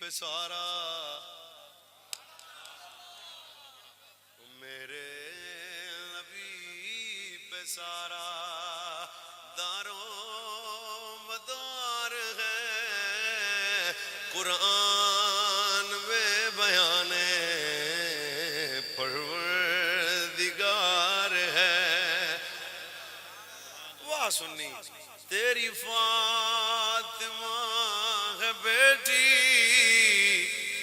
پہ سارا میرے نبی پہ سارا دارو مدار ہے قرآن میں بیان پروردگار ہے واہ سنی تیری فاطمہ ہے بیٹی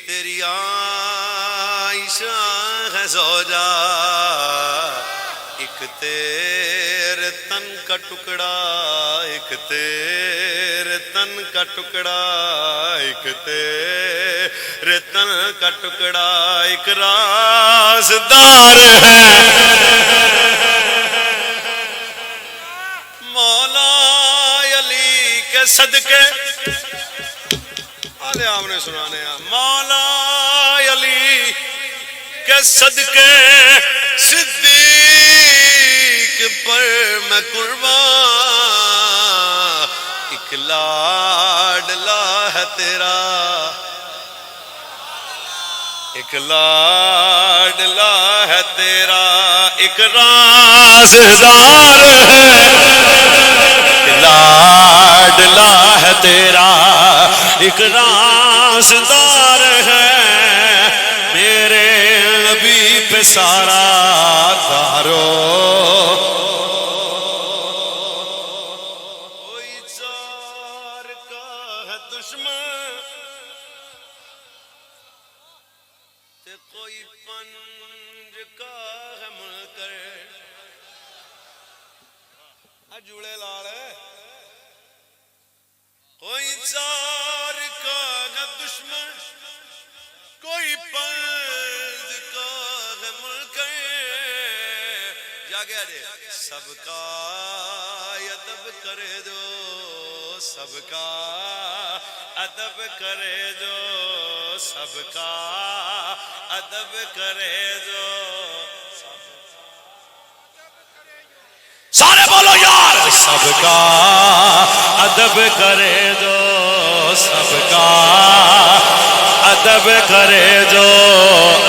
تیری عائشہ ہے زوجہ ایک تیرے تن کا ٹکڑا ایک تیرے تن کا ٹکڑا ایک تیرے تن کا ٹکڑا ایک رازدار ہے مولا علی کے صدقے آلے آپ نے سنانے ہیں مولا علی کے صدقے صدیق پر میں قربان ایک لاڈلا ہے تیرا ایک لاڈلا ہے تیرا ایک رازدار ہے لاڈلا ہے تیرا ایک رازدار ہے میرے نبی پہ سارا دارو کوئی چار کا ہے دشمن تے کوئی پنج کا ہے منکر جوڑے لال ہے کوئی چار کا ہے دشمن کوئی پنج کا ہے منکر جاگے آجے سب کا ادب کرے جو سب کا ادب کرے جو سب کا ادب کرے جو سارے بولو یار سب کا ادب کرے جو سب کا ادب کرے جو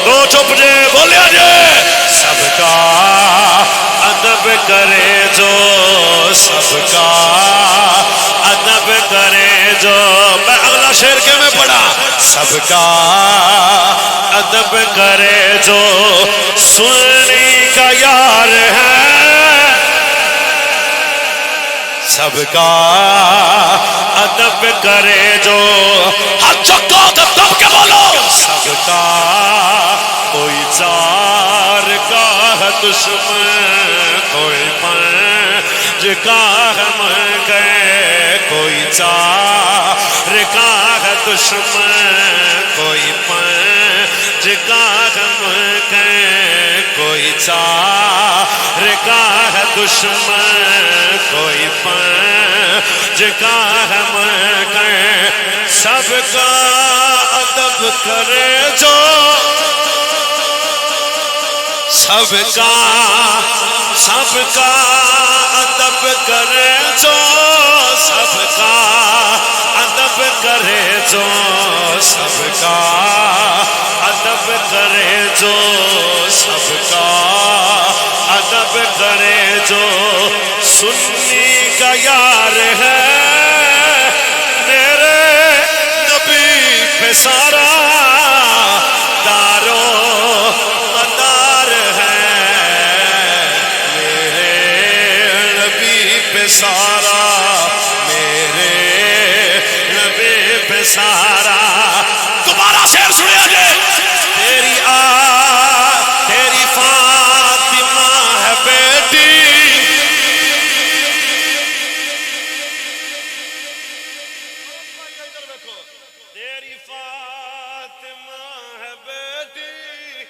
دو چپ جے بولے آجے سب کا ادب کرے جو سب کا ادب کرے جو میں اگلا شعر کے میں پڑھا سب کا ادب کرے جو سنی کا یار ہے سب کا ادب کرے جو ہاتھ چکو دب کے بولو سب کا کوئی چار کا ہے دشمن کوئی پنج کا ہے منکر کوئی چار کا ہے دشمن کوئی پنج کا ہے منکر کوئی چار کا ہے دشمن کوئی پنج کا ہے منکر سب کا ادب کرے جو سب کا ادب کرے جو سب کا ادب کرے جو سب کا ادب کرے جو سب کا ادب کرے جو سنی کا یار ہے میرے نبی پہ سارا دارو مدار ہے میرے نبی پہ سارا میرے نبی پہ سارا دوبارہ شعر سنے آجے تیری فاطمہ ہے بیٹی تیری فاطمہ ہے بیٹی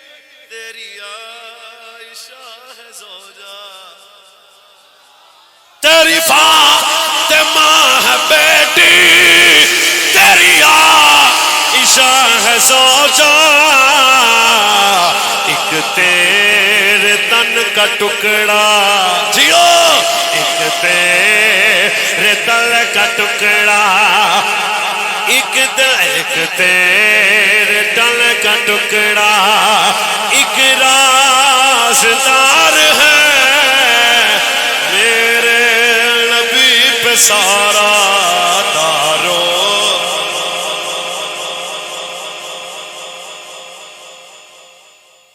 تیری عائشہ ہے زوجہ تیری فاطمہ ہے بیٹی تیری عائشہ ہے زوجہ ایک تیرے تن کا ٹکڑا جیو ایک تیرے تن کا ٹکڑا ایک تیرے تن کا ٹکڑا ایک رازدار ہے، میرے نبی پہ